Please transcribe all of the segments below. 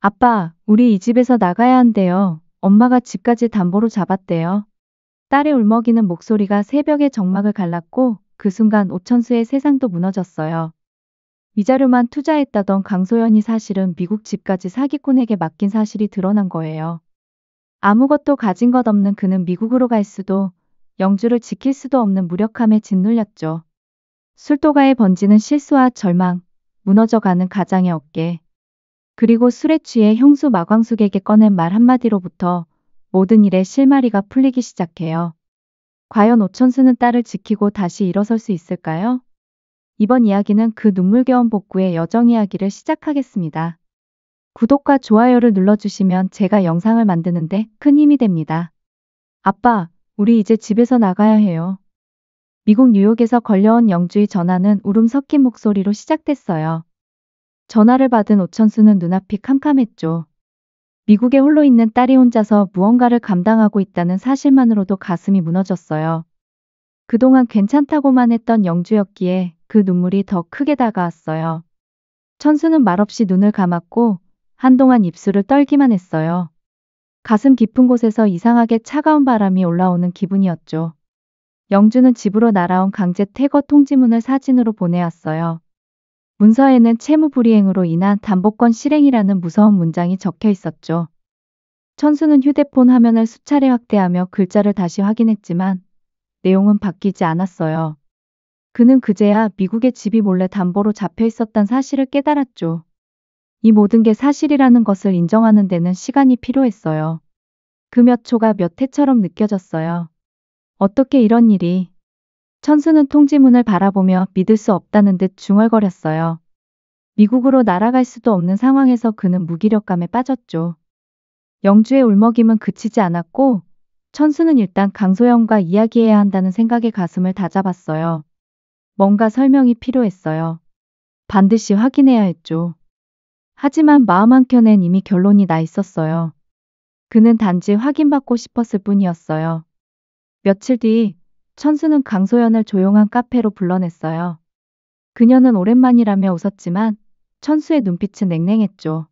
아빠, 우리 이 집에서 나가야 한대요. 엄마가 집까지 담보로 잡았대요. 딸의 울먹이는 목소리가 새벽의 정막을 갈랐고 그 순간 오천수의 세상도 무너졌어요. 위자료만 투자했다던 강소연이 사실은 미국 집까지 사기꾼에게 맡긴 사실이 드러난 거예요. 아무것도 가진 것 없는 그는 미국으로 갈 수도 영주를 지킬 수도 없는 무력함에 짓눌렸죠. 술도가에 번지는 실수와 절망, 무너져가는 가장의 어깨. 그리고 술에 취해 형수 마광숙에게 꺼낸 말 한마디로부터 모든 일에 실마리가 풀리기 시작해요. 과연 오천수는 딸을 지키고 다시 일어설 수 있을까요? 이번 이야기는 그 눈물겨운 복구의 여정 이야기를 시작하겠습니다. 구독과 좋아요를 눌러주시면 제가 영상을 만드는데 큰 힘이 됩니다. 아빠, 우리 이제 집에서 나가야 해요. 미국 뉴욕에서 걸려온 영주의 전화는 울음 섞인 목소리로 시작됐어요. 전화를 받은 오천수는 눈앞이 캄캄했죠. 미국에 홀로 있는 딸이 혼자서 무언가를 감당하고 있다는 사실만으로도 가슴이 무너졌어요. 그동안 괜찮다고만 했던 영주였기에 그 눈물이 더 크게 다가왔어요. 천수는 말없이 눈을 감았고 한동안 입술을 떨기만 했어요. 가슴 깊은 곳에서 이상하게 차가운 바람이 올라오는 기분이었죠. 영주는 집으로 날아온 강제 퇴거 통지문을 사진으로 보내왔어요. 문서에는 채무 불이행으로 인한 담보권 실행이라는 무서운 문장이 적혀 있었죠. 천수는 휴대폰 화면을 수차례 확대하며 글자를 다시 확인했지만 내용은 바뀌지 않았어요. 그는 그제야 미국의 집이 몰래 담보로 잡혀 있었단 사실을 깨달았죠. 이 모든 게 사실이라는 것을 인정하는 데는 시간이 필요했어요. 그 몇 초가 몇 해처럼 느껴졌어요. 어떻게 이런 일이? 천수는 통지문을 바라보며 믿을 수 없다는 듯 중얼거렸어요. 미국으로 날아갈 수도 없는 상황에서 그는 무기력감에 빠졌죠. 영주의 울먹임은 그치지 않았고 천수는 일단 강소영과 이야기해야 한다는 생각에 가슴을 다잡았어요. 뭔가 설명이 필요했어요. 반드시 확인해야 했죠. 하지만 마음 한켠엔 이미 결론이 나 있었어요. 그는 단지 확인받고 싶었을 뿐이었어요. 며칠 뒤 천수는 강소연을 조용한 카페로 불러냈어요. 그녀는 오랜만이라며 웃었지만 천수의 눈빛은 냉랭했죠.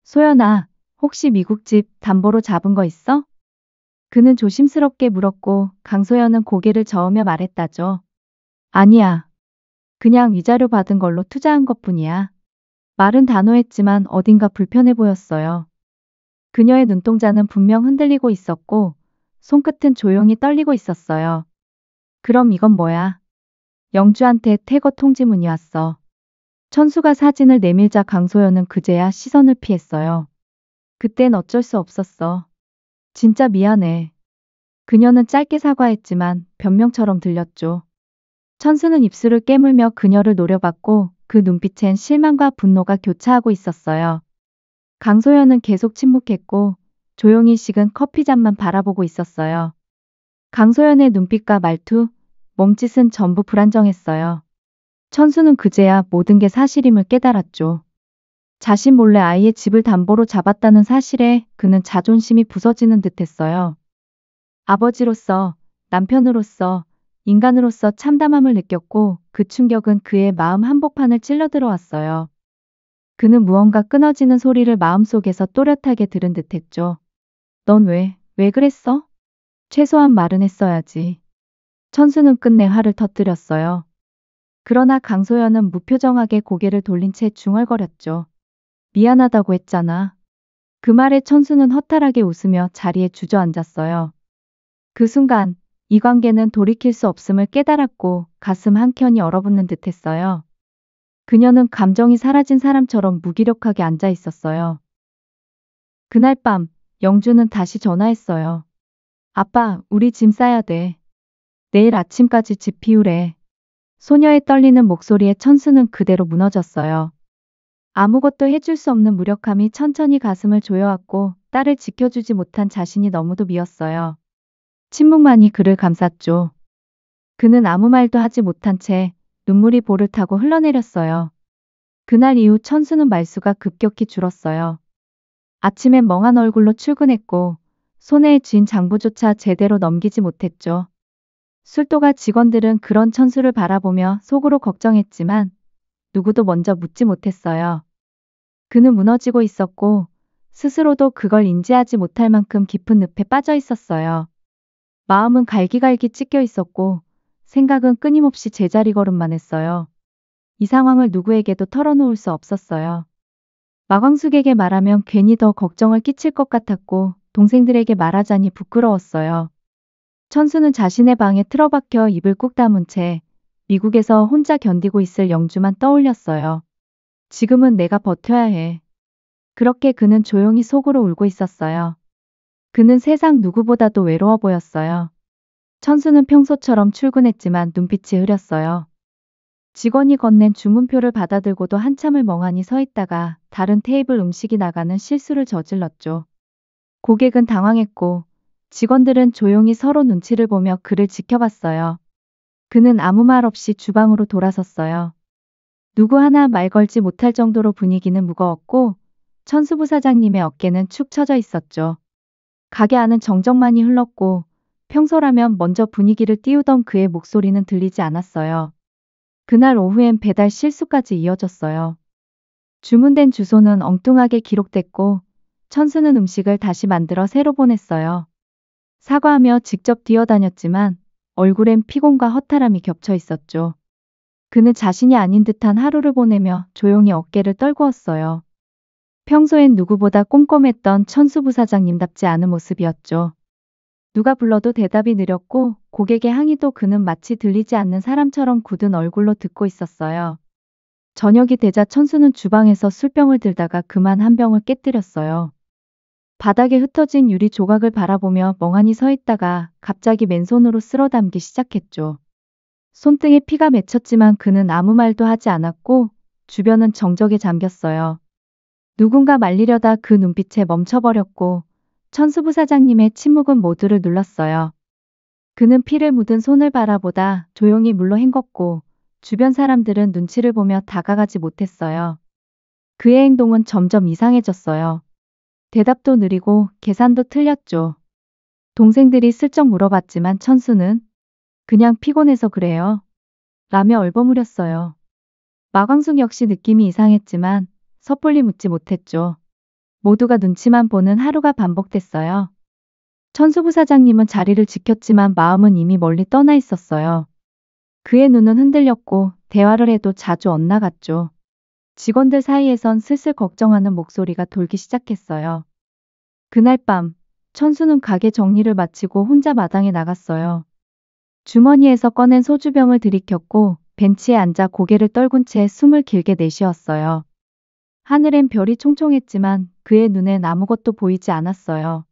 소연아, 혹시 미국 집 담보로 잡은 거 있어? 그는 조심스럽게 물었고 강소연은 고개를 저으며 말했다죠. 아니야. 그냥 위자료 받은 걸로 투자한 것뿐이야. 말은 단호했지만 어딘가 불편해 보였어요. 그녀의 눈동자는 분명 흔들리고 있었고 손끝은 조용히 떨리고 있었어요. 그럼 이건 뭐야? 영주한테 퇴거 통지문이 왔어. 천수가 사진을 내밀자 강소연은 그제야 시선을 피했어요. 그땐 어쩔 수 없었어. 진짜 미안해. 그녀는 짧게 사과했지만 변명처럼 들렸죠. 천수는 입술을 깨물며 그녀를 노려봤고 그 눈빛엔 실망과 분노가 교차하고 있었어요. 강소연은 계속 침묵했고 조용히 식은 커피잔만 바라보고 있었어요. 강소연의 눈빛과 말투, 몸짓은 전부 불안정했어요. 천수는 그제야 모든 게 사실임을 깨달았죠. 자신 몰래 아이의 집을 담보로 잡았다는 사실에 그는 자존심이 부서지는 듯했어요. 아버지로서, 남편으로서, 인간으로서 참담함을 느꼈고 그 충격은 그의 마음 한복판을 찔러 들어왔어요. 그는 무언가 끊어지는 소리를 마음속에서 또렷하게 들은 듯했죠. 넌 왜 그랬어? 최소한 말은 했어야지. 천수는 끝내 화를 터뜨렸어요. 그러나 강소연은 무표정하게 고개를 돌린 채 중얼거렸죠. 미안하다고 했잖아. 그 말에 천수는 허탈하게 웃으며 자리에 주저앉았어요. 그 순간 이 관계는 돌이킬 수 없음을 깨달았고 가슴 한켠이 얼어붙는 듯했어요. 그녀는 감정이 사라진 사람처럼 무기력하게 앉아 있었어요. 그날 밤 영주는 다시 전화했어요. 아빠, 우리 짐 싸야 돼. 내일 아침까지 집 비우래. 소녀의 떨리는 목소리에 천수는 그대로 무너졌어요. 아무것도 해줄 수 없는 무력함이 천천히 가슴을 조여왔고 딸을 지켜주지 못한 자신이 너무도 미웠어요. 침묵만이 그를 감쌌죠. 그는 아무 말도 하지 못한 채 눈물이 볼을 타고 흘러내렸어요. 그날 이후 천수는 말수가 급격히 줄었어요. 아침엔 멍한 얼굴로 출근했고 손에 쥔 장부조차 제대로 넘기지 못했죠. 술도가 직원들은 그런 천수를 바라보며 속으로 걱정했지만 누구도 먼저 묻지 못했어요. 그는 무너지고 있었고 스스로도 그걸 인지하지 못할 만큼 깊은 늪에 빠져 있었어요. 마음은 갈기갈기 찢겨 있었고 생각은 끊임없이 제자리 걸음만 했어요. 이 상황을 누구에게도 털어놓을 수 없었어요. 마광숙에게 말하면 괜히 더 걱정을 끼칠 것 같았고 동생들에게 말하자니 부끄러웠어요. 천수는 자신의 방에 틀어박혀 입을 꾹 다문 채 미국에서 혼자 견디고 있을 영주만 떠올렸어요. 지금은 내가 버텨야 해. 그렇게 그는 조용히 속으로 울고 있었어요. 그는 세상 누구보다도 외로워 보였어요. 천수는 평소처럼 출근했지만 눈빛이 흐렸어요. 직원이 건넨 주문표를 받아들고도 한참을 멍하니 서 있다가 다른 테이블 음식이 나가는 실수를 저질렀죠. 고객은 당황했고 직원들은 조용히 서로 눈치를 보며 그를 지켜봤어요. 그는 아무 말 없이 주방으로 돌아섰어요. 누구 하나 말 걸지 못할 정도로 분위기는 무거웠고 천수 부사장님의 어깨는 축 처져 있었죠. 가게 안은 정적만이 흘렀고 평소라면 먼저 분위기를 띄우던 그의 목소리는 들리지 않았어요. 그날 오후엔 배달 실수까지 이어졌어요. 주문된 주소는 엉뚱하게 기록됐고 천수는 음식을 다시 만들어 새로 보냈어요. 사과하며 직접 뛰어다녔지만 얼굴엔 피곤과 허탈함이 겹쳐 있었죠. 그는 자신이 아닌 듯한 하루를 보내며 조용히 어깨를 떨구었어요. 평소엔 누구보다 꼼꼼했던 천수 부사장님답지 않은 모습이었죠. 누가 불러도 대답이 느렸고 고객의 항의도 그는 마치 들리지 않는 사람처럼 굳은 얼굴로 듣고 있었어요. 저녁이 되자 천수는 주방에서 술병을 들다가 그만 한 병을 깨뜨렸어요. 바닥에 흩어진 유리 조각을 바라보며 멍하니 서 있다가 갑자기 맨손으로 쓸어담기 시작했죠. 손등에 피가 맺혔지만 그는 아무 말도 하지 않았고 주변은 정적에 잠겼어요. 누군가 말리려다 그 눈빛에 멈춰버렸고 천수 부사장님의 침묵은 모두를 눌렀어요. 그는 피를 묻은 손을 바라보다 조용히 물로 헹궜고 주변 사람들은 눈치를 보며 다가가지 못했어요. 그의 행동은 점점 이상해졌어요. 대답도 느리고 계산도 틀렸죠. 동생들이 슬쩍 물어봤지만 천수는 그냥 피곤해서 그래요. 라며 얼버무렸어요. 마광숙 역시 느낌이 이상했지만 섣불리 묻지 못했죠. 모두가 눈치만 보는 하루가 반복됐어요. 천수 부사장님은 자리를 지켰지만 마음은 이미 멀리 떠나 있었어요. 그의 눈은 흔들렸고 대화를 해도 자주 엇나갔죠. 직원들 사이에선 슬슬 걱정하는 목소리가 돌기 시작했어요. 그날 밤 천수는 가게 정리를 마치고 혼자 마당에 나갔어요. 주머니에서 꺼낸 소주병을 들이켰고 벤치에 앉아 고개를 떨군 채 숨을 길게 내쉬었어요. 하늘엔 별이 총총했지만 그의 눈엔 아무것도 보이지 않았어요.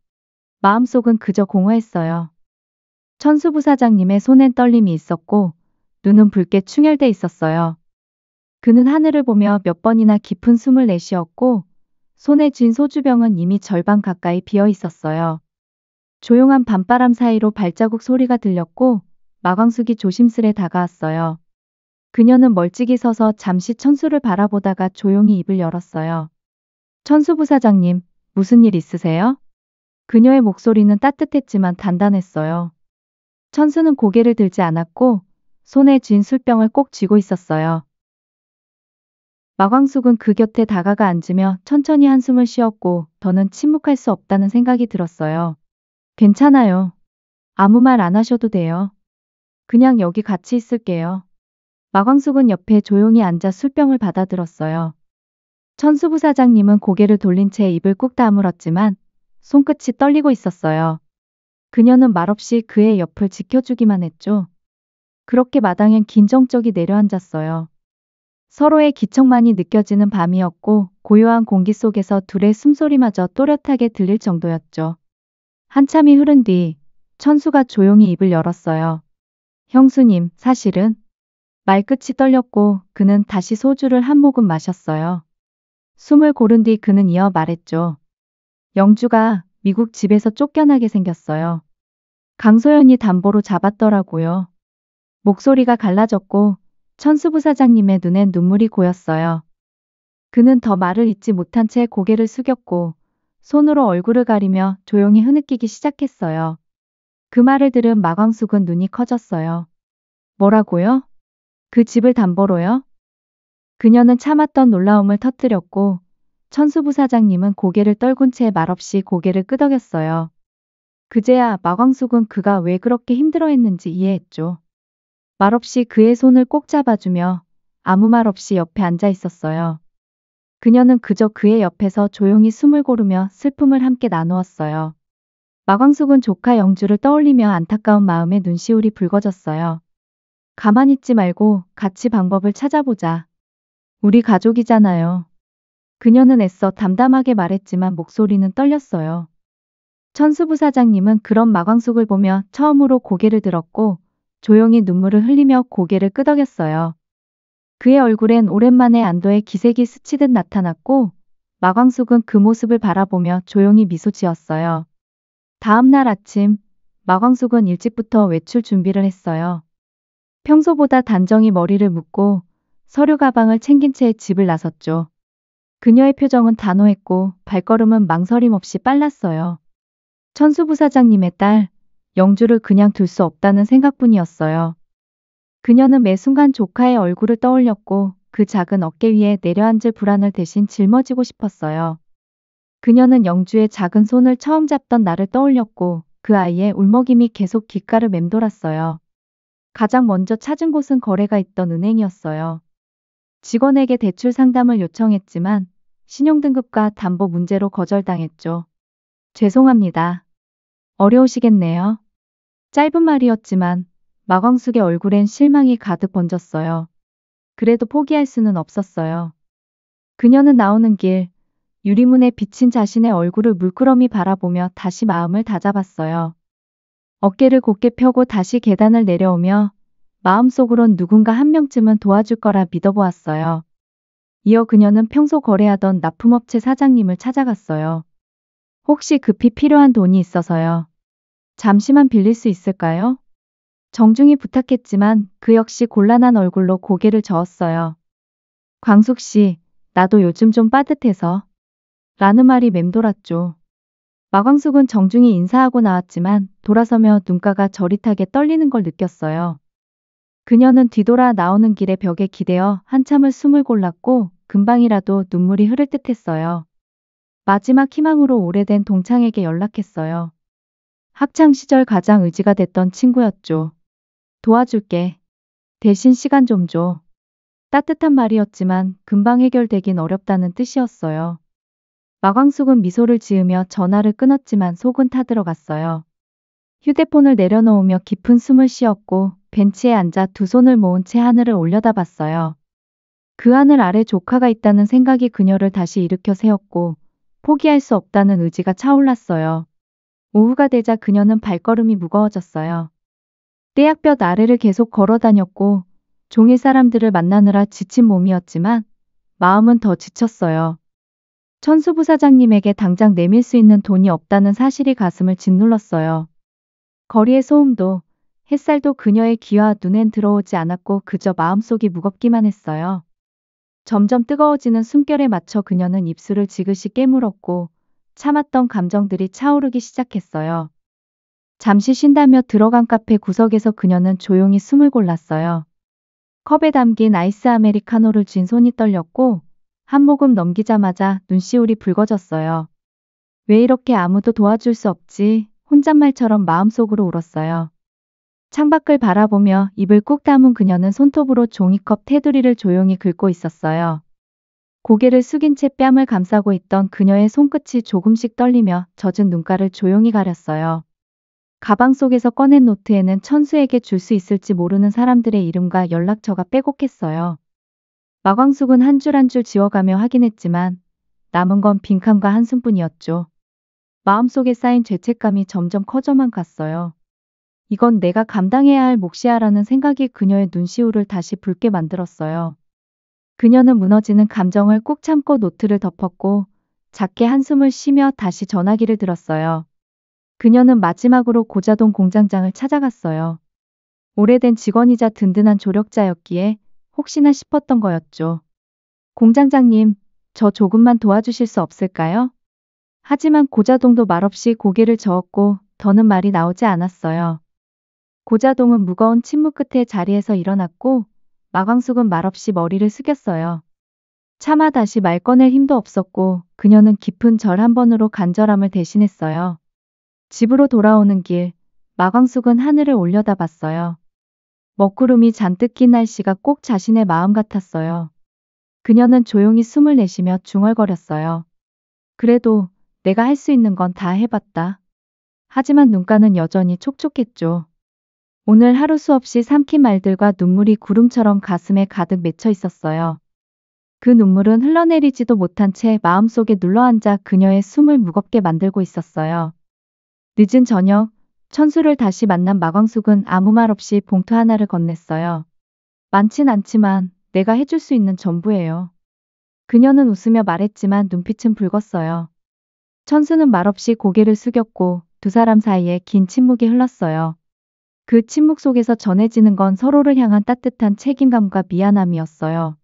마음속은 그저 공허했어요. 천수 부사장님의 손엔 떨림이 있었고 눈은 붉게 충혈돼 있었어요. 그는 하늘을 보며 몇 번이나 깊은 숨을 내쉬었고 손에 쥔 소주병은 이미 절반 가까이 비어 있었어요. 조용한 밤바람 사이로 발자국 소리가 들렸고 마광숙이 조심스레 다가왔어요. 그녀는 멀찍이 서서 잠시 천수를 바라보다가 조용히 입을 열었어요. 천수 부사장님, 무슨 일 있으세요? 그녀의 목소리는 따뜻했지만 단단했어요. 천수는 고개를 들지 않았고 손에 쥔 술병을 꼭 쥐고 있었어요. 마광숙은 그 곁에 다가가 앉으며 천천히 한숨을 쉬었고 더는 침묵할 수 없다는 생각이 들었어요. 괜찮아요. 아무 말 안 하셔도 돼요. 그냥 여기 같이 있을게요. 마광숙은 옆에 조용히 앉아 술병을 받아들었어요. 천수 부사장님은 고개를 돌린 채 입을 꾹 다물었지만 손끝이 떨리고 있었어요. 그녀는 말없이 그의 옆을 지켜주기만 했죠. 그렇게 마당엔 긴 정적이 내려앉았어요. 서로의 기척만이 느껴지는 밤이었고 고요한 공기 속에서 둘의 숨소리마저 또렷하게 들릴 정도였죠. 한참이 흐른 뒤 천수가 조용히 입을 열었어요. 형수님, 사실은 말끝이 떨렸고 그는 다시 소주를 한 모금 마셨어요. 숨을 고른 뒤 그는 이어 말했죠. 영주가 미국 집에서 쫓겨나게 생겼어요. 강소연이 담보로 잡았더라고요. 목소리가 갈라졌고 천수 부사장님의 눈엔 눈물이 고였어요. 그는 더 말을 잇지 못한 채 고개를 숙였고 손으로 얼굴을 가리며 조용히 흐느끼기 시작했어요. 그 말을 들은 마광숙은 눈이 커졌어요. 뭐라고요? 그 집을 담보로요? 그녀는 참았던 놀라움을 터뜨렸고 천수부 사장님은 고개를 떨군 채 말없이 고개를 끄덕였어요. 그제야 마광숙은 그가 왜 그렇게 힘들어했는지 이해했죠. 말없이 그의 손을 꼭 잡아주며 아무 말 없이 옆에 앉아 있었어요. 그녀는 그저 그의 옆에서 조용히 숨을 고르며 슬픔을 함께 나누었어요. 마광숙은 조카 영주를 떠올리며 안타까운 마음에 눈시울이 붉어졌어요. 가만히 있지 말고 같이 방법을 찾아보자. 우리 가족이잖아요. 그녀는 애써 담담하게 말했지만 목소리는 떨렸어요. 천수부 사장님은 그런 마광숙을 보며 처음으로 고개를 들었고 조용히 눈물을 흘리며 고개를 끄덕였어요. 그의 얼굴엔 오랜만에 안도의 기색이 스치듯 나타났고 마광숙은 그 모습을 바라보며 조용히 미소 지었어요. 다음 날 아침 마광숙은 일찍부터 외출 준비를 했어요. 평소보다 단정히 머리를 묶고 서류 가방을 챙긴 채 집을 나섰죠. 그녀의 표정은 단호했고 발걸음은 망설임 없이 빨랐어요. 천수부 사장님의 딸, 영주를 그냥 둘 수 없다는 생각뿐이었어요. 그녀는 매 순간 조카의 얼굴을 떠올렸고 그 작은 어깨 위에 내려앉을 불안을 대신 짊어지고 싶었어요. 그녀는 영주의 작은 손을 처음 잡던 날을 떠올렸고 그 아이의 울먹임이 계속 귓가를 맴돌았어요. 가장 먼저 찾은 곳은 거래가 있던 은행이었어요. 직원에게 대출 상담을 요청했지만 신용등급과 담보 문제로 거절당했죠. 죄송합니다. 어려우시겠네요. 짧은 말이었지만 마광숙의 얼굴엔 실망이 가득 번졌어요. 그래도 포기할 수는 없었어요. 그녀는 나오는 길, 유리문에 비친 자신의 얼굴을 물끄러미 바라보며 다시 마음을 다잡았어요. 어깨를 곧게 펴고 다시 계단을 내려오며 마음속으론 누군가 한 명쯤은 도와줄 거라 믿어보았어요. 이어 그녀는 평소 거래하던 납품업체 사장님을 찾아갔어요. 혹시 급히 필요한 돈이 있어서요. 잠시만 빌릴 수 있을까요? 정중히 부탁했지만 그 역시 곤란한 얼굴로 고개를 저었어요. 광숙 씨, 나도 요즘 좀 빠듯해서. 라는 말이 맴돌았죠. 마광숙은 정중히 인사하고 나왔지만 돌아서며 눈가가 저릿하게 떨리는 걸 느꼈어요. 그녀는 뒤돌아 나오는 길에 벽에 기대어 한참을 숨을 골랐고 금방이라도 눈물이 흐를 듯했어요. 마지막 희망으로 오래된 동창에게 연락했어요. 학창 시절 가장 의지가 됐던 친구였죠. 도와줄게. 대신 시간 좀 줘. 따뜻한 말이었지만 금방 해결되긴 어렵다는 뜻이었어요. 마광숙은 미소를 지으며 전화를 끊었지만 속은 타들어갔어요. 휴대폰을 내려놓으며 깊은 숨을 쉬었고 벤치에 앉아 두 손을 모은 채 하늘을 올려다봤어요. 그 하늘 아래 조카가 있다는 생각이 그녀를 다시 일으켜 세웠고 포기할 수 없다는 의지가 차올랐어요. 오후가 되자 그녀는 발걸음이 무거워졌어요. 떼약볕 아래를 계속 걸어다녔고 종일 사람들을 만나느라 지친 몸이었지만 마음은 더 지쳤어요. 천수부 사장님에게 당장 내밀 수 있는 돈이 없다는 사실이 가슴을 짓눌렀어요. 거리의 소음도 햇살도 그녀의 귀와 눈엔 들어오지 않았고 그저 마음속이 무겁기만 했어요. 점점 뜨거워지는 숨결에 맞춰 그녀는 입술을 지그시 깨물었고 참았던 감정들이 차오르기 시작했어요. 잠시 쉰다며 들어간 카페 구석에서 그녀는 조용히 숨을 골랐어요. 컵에 담긴 아이스 아메리카노를 쥔 손이 떨렸고 한 모금 넘기자마자 눈시울이 붉어졌어요. 왜 이렇게 아무도 도와줄 수 없지? 혼잣말처럼 마음속으로 울었어요. 창밖을 바라보며 입을 꾹 다문 그녀는 손톱으로 종이컵 테두리를 조용히 긁고 있었어요. 고개를 숙인 채 뺨을 감싸고 있던 그녀의 손끝이 조금씩 떨리며 젖은 눈가를 조용히 가렸어요. 가방 속에서 꺼낸 노트에는 천수에게 줄 수 있을지 모르는 사람들의 이름과 연락처가 빼곡했어요. 마광숙은 한 줄 한 줄 지워가며 확인했지만 남은 건 빈칸과 한숨뿐이었죠. 마음속에 쌓인 죄책감이 점점 커져만 갔어요. 이건 내가 감당해야 할 몫이야라는 생각이 그녀의 눈시울을 다시 붉게 만들었어요. 그녀는 무너지는 감정을 꾹 참고 노트를 덮었고 작게 한숨을 쉬며 다시 전화기를 들었어요. 그녀는 마지막으로 고자동 공장장을 찾아갔어요. 오래된 직원이자 든든한 조력자였기에 혹시나 싶었던 거였죠. 공장장님, 저 조금만 도와주실 수 없을까요? 하지만 고자동도 말없이 고개를 저었고 더는 말이 나오지 않았어요. 고자동은 무거운 침묵 끝에 자리에서 일어났고 마광숙은 말없이 머리를 숙였어요. 차마 다시 말 꺼낼 힘도 없었고 그녀는 깊은 절 한 번으로 간절함을 대신했어요. 집으로 돌아오는 길, 마광숙은 하늘을 올려다봤어요. 먹구름이 잔뜩 낀 날씨가 꼭 자신의 마음 같았어요. 그녀는 조용히 숨을 내쉬며 중얼거렸어요. 그래도 내가 할 수 있는 건 다 해봤다. 하지만 눈가는 여전히 촉촉했죠. 오늘 하루 수없이 삼킨 말들과 눈물이 구름처럼 가슴에 가득 맺혀 있었어요. 그 눈물은 흘러내리지도 못한 채 마음속에 눌러앉아 그녀의 숨을 무겁게 만들고 있었어요. 늦은 저녁, 천수를 다시 만난 마광숙은 아무 말 없이 봉투 하나를 건넸어요. 많진 않지만 내가 해줄 수 있는 전부예요. 그녀는 웃으며 말했지만 눈빛은 붉었어요. 천수는 말없이 고개를 숙였고 두 사람 사이에 긴 침묵이 흘렀어요. 그 침묵 속에서 전해지는 건 서로를 향한 따뜻한 책임감과 미안함이었어요.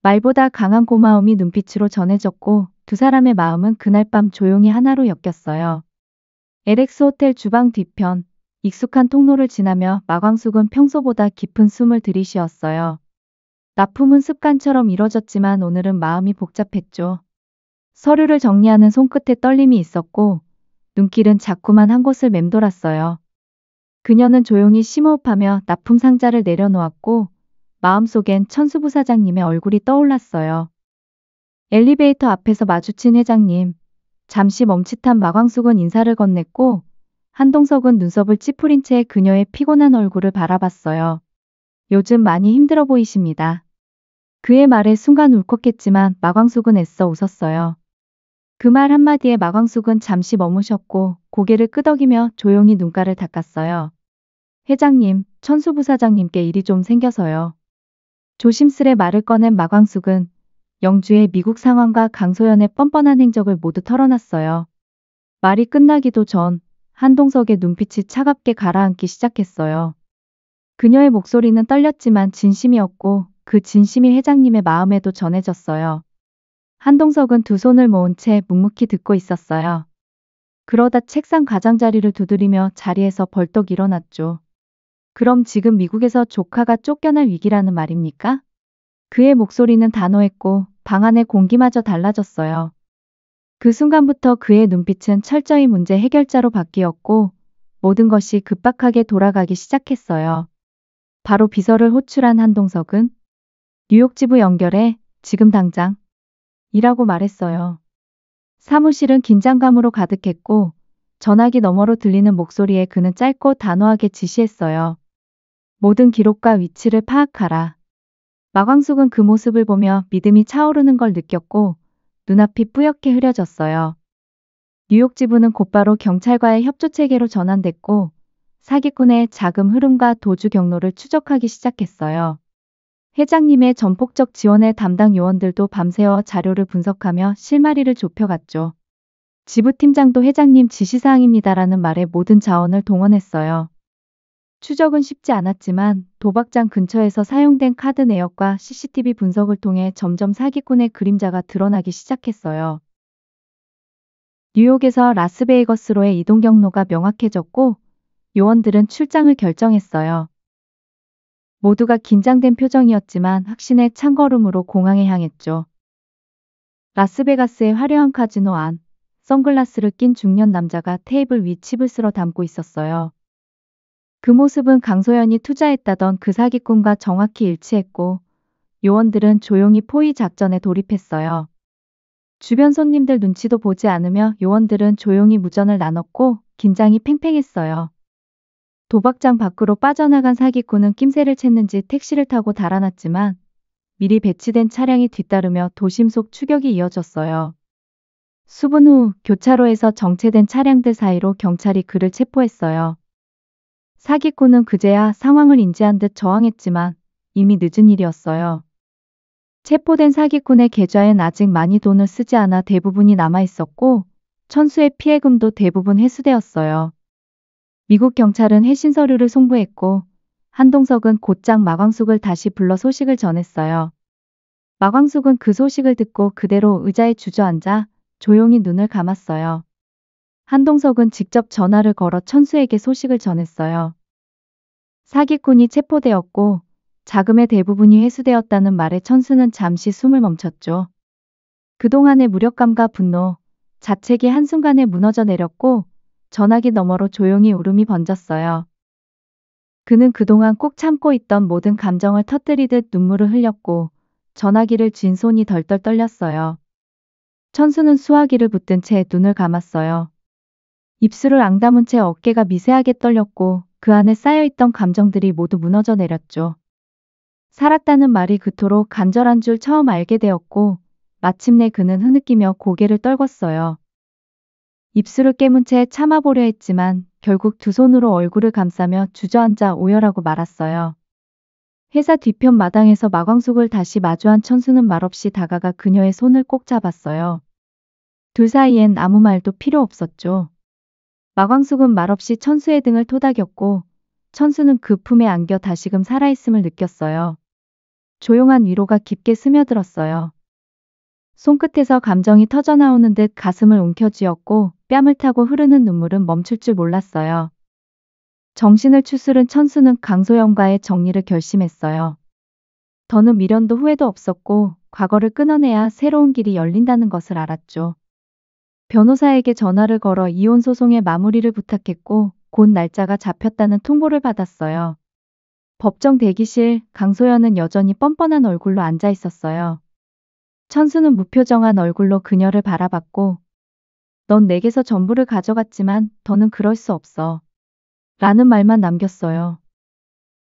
말보다 강한 고마움이 눈빛으로 전해졌고 두 사람의 마음은 그날 밤 조용히 하나로 엮였어요. LX 호텔 주방 뒤편, 익숙한 통로를 지나며 마광숙은 평소보다 깊은 숨을 들이쉬었어요. 납품은 습관처럼 이뤄졌지만 오늘은 마음이 복잡했죠. 서류를 정리하는 손끝에 떨림이 있었고 눈길은 자꾸만 한 곳을 맴돌았어요. 그녀는 조용히 심호흡하며 납품 상자를 내려놓았고 마음속엔 천수 부사장님의 얼굴이 떠올랐어요. 엘리베이터 앞에서 마주친 회장님. 잠시 멈칫한 마광숙은 인사를 건넸고 한동석은 눈썹을 찌푸린 채 그녀의 피곤한 얼굴을 바라봤어요. 요즘 많이 힘들어 보이십니다. 그의 말에 순간 울컥했지만 마광숙은 애써 웃었어요. 그 말 한마디에 마광숙은 잠시 머무셨고 고개를 끄덕이며 조용히 눈가를 닦았어요. 회장님, 천수 부사장님께 일이 좀 생겨서요. 조심스레 말을 꺼낸 마광숙은 영주의 미국 상황과 강소연의 뻔뻔한 행적을 모두 털어놨어요. 말이 끝나기도 전 한동석의 눈빛이 차갑게 가라앉기 시작했어요. 그녀의 목소리는 떨렸지만 진심이었고 그 진심이 회장님의 마음에도 전해졌어요. 한동석은 두 손을 모은 채 묵묵히 듣고 있었어요. 그러다 책상 가장자리를 두드리며 자리에서 벌떡 일어났죠. 그럼 지금 미국에서 조카가 쫓겨날 위기라는 말입니까? 그의 목소리는 단호했고 방 안의 공기마저 달라졌어요. 그 순간부터 그의 눈빛은 철저히 문제 해결자로 바뀌었고 모든 것이 급박하게 돌아가기 시작했어요. 바로 비서를 호출한 한동석은 뉴욕 지부 연결해 지금 당장 이라고 말했어요. 사무실은 긴장감으로 가득했고 전화기 너머로 들리는 목소리에 그는 짧고 단호하게 지시했어요. 모든 기록과 위치를 파악하라. 마광숙은 그 모습을 보며 믿음이 차오르는 걸 느꼈고 눈앞이 뿌옇게 흐려졌어요. 뉴욕 지부는 곧바로 경찰과의 협조 체계로 전환됐고 사기꾼의 자금 흐름과 도주 경로를 추적하기 시작했어요. 회장님의 전폭적 지원에 담당 요원들도 밤새워 자료를 분석하며 실마리를 좁혀갔죠. 지부팀장도 회장님 지시사항입니다라는 말에 모든 자원을 동원했어요. 추적은 쉽지 않았지만 도박장 근처에서 사용된 카드 내역과 CCTV 분석을 통해 점점 사기꾼의 그림자가 드러나기 시작했어요. 뉴욕에서 라스베이거스로의 이동 경로가 명확해졌고 요원들은 출장을 결정했어요. 모두가 긴장된 표정이었지만 확신의 찬걸음으로 공항에 향했죠. 라스베가스의 화려한 카지노 안, 선글라스를 낀 중년 남자가 테이블 위 칩을 쓸어 담고 있었어요. 그 모습은 강소연이 투자했다던 그 사기꾼과 정확히 일치했고 요원들은 조용히 포위 작전에 돌입했어요. 주변 손님들 눈치도 보지 않으며 요원들은 조용히 무전을 나눴고 긴장이 팽팽했어요. 도박장 밖으로 빠져나간 사기꾼은 낌새를 챘는지 택시를 타고 달아났지만 미리 배치된 차량이 뒤따르며 도심 속 추격이 이어졌어요. 수분 후 교차로에서 정체된 차량들 사이로 경찰이 그를 체포했어요. 사기꾼은 그제야 상황을 인지한 듯 저항했지만 이미 늦은 일이었어요. 체포된 사기꾼의 계좌엔 아직 많이 돈을 쓰지 않아 대부분이 남아있었고 천수의 피해금도 대부분 회수되었어요. 미국 경찰은 해신 서류를 송부했고 한동석은 곧장 마광숙을 다시 불러 소식을 전했어요. 마광숙은 그 소식을 듣고 그대로 의자에 주저앉아 조용히 눈을 감았어요. 한동석은 직접 전화를 걸어 천수에게 소식을 전했어요. 사기꾼이 체포되었고 자금의 대부분이 회수되었다는 말에 천수는 잠시 숨을 멈췄죠. 그동안의 무력감과 분노, 자책이 한순간에 무너져 내렸고 전화기 너머로 조용히 울음이 번졌어요. 그는 그동안 꼭 참고 있던 모든 감정을 터뜨리듯 눈물을 흘렸고 전화기를 쥔 손이 덜덜 떨렸어요. 천수는 수화기를 붙든 채 눈을 감았어요. 입술을 앙다문 채 어깨가 미세하게 떨렸고 그 안에 쌓여있던 감정들이 모두 무너져 내렸죠. 살았다는 말이 그토록 간절한 줄 처음 알게 되었고 마침내 그는 흐느끼며 고개를 떨궜어요. 입술을 깨문 채 참아보려 했지만 결국 두 손으로 얼굴을 감싸며 주저앉아 오열하고 말았어요. 회사 뒤편 마당에서 마광숙을 다시 마주한 천수는 말없이 다가가 그녀의 손을 꼭 잡았어요. 둘 사이엔 아무 말도 필요 없었죠. 마광숙은 말없이 천수의 등을 토닥였고 천수는 그 품에 안겨 다시금 살아있음을 느꼈어요. 조용한 위로가 깊게 스며들었어요. 손끝에서 감정이 터져나오는 듯 가슴을 움켜쥐었고 뺨을 타고 흐르는 눈물은 멈출 줄 몰랐어요. 정신을 추스른 천수는 강소영과의 정리를 결심했어요. 더는 미련도 후회도 없었고 과거를 끊어내야 새로운 길이 열린다는 것을 알았죠. 변호사에게 전화를 걸어 이혼 소송의 마무리를 부탁했고 곧 날짜가 잡혔다는 통보를 받았어요. 법정 대기실, 강소연은 여전히 뻔뻔한 얼굴로 앉아 있었어요. 천수는 무표정한 얼굴로 그녀를 바라봤고 넌 내게서 전부를 가져갔지만 더는 그럴 수 없어. 라는 말만 남겼어요.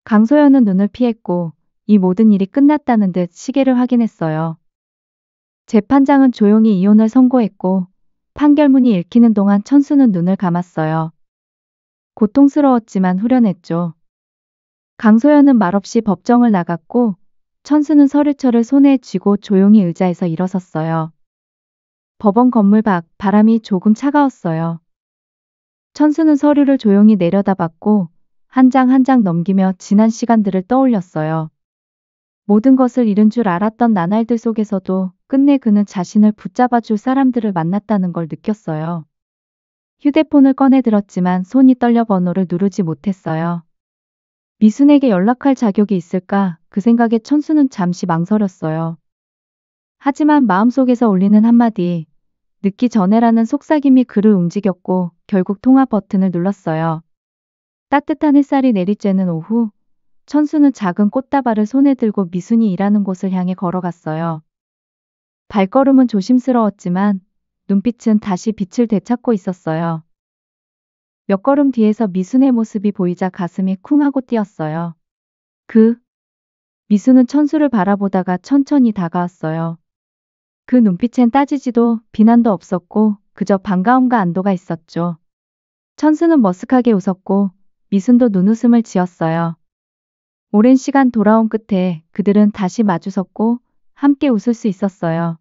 강소연은 눈을 피했고 이 모든 일이 끝났다는 듯 시계를 확인했어요. 재판장은 조용히 이혼을 선고했고 판결문이 읽히는 동안 천수는 눈을 감았어요. 고통스러웠지만 후련했죠. 강소연은 말없이 법정을 나갔고 천수는 서류철을 손에 쥐고 조용히 의자에서 일어섰어요. 법원 건물 밖 바람이 조금 차가웠어요. 천수는 서류를 조용히 내려다봤고 한 장 한 장 넘기며 지난 시간들을 떠올렸어요. 모든 것을 잃은 줄 알았던 나날들 속에서도 끝내 그는 자신을 붙잡아줄 사람들을 만났다는 걸 느꼈어요. 휴대폰을 꺼내 들었지만 손이 떨려 번호를 누르지 못했어요. 미순에게 연락할 자격이 있을까? 그 생각에 천수는 잠시 망설였어요. 하지만 마음속에서 울리는 한마디, 늦기 전에라는 속삭임이 그를 움직였고 결국 통화 버튼을 눌렀어요. 따뜻한 햇살이 내리쬐는 오후, 천수는 작은 꽃다발을 손에 들고 미순이 일하는 곳을 향해 걸어갔어요. 발걸음은 조심스러웠지만 눈빛은 다시 빛을 되찾고 있었어요. 몇 걸음 뒤에서 미순의 모습이 보이자 가슴이 쿵 하고 뛰었어요. 미순은 천수를 바라보다가 천천히 다가왔어요. 그 눈빛엔 따지지도 비난도 없었고 그저 반가움과 안도가 있었죠. 천수는 머쓱하게 웃었고 미순도 눈웃음을 지었어요. 오랜 시간 돌아온 끝에 그들은 다시 마주섰고 함께 웃을 수 있었어요.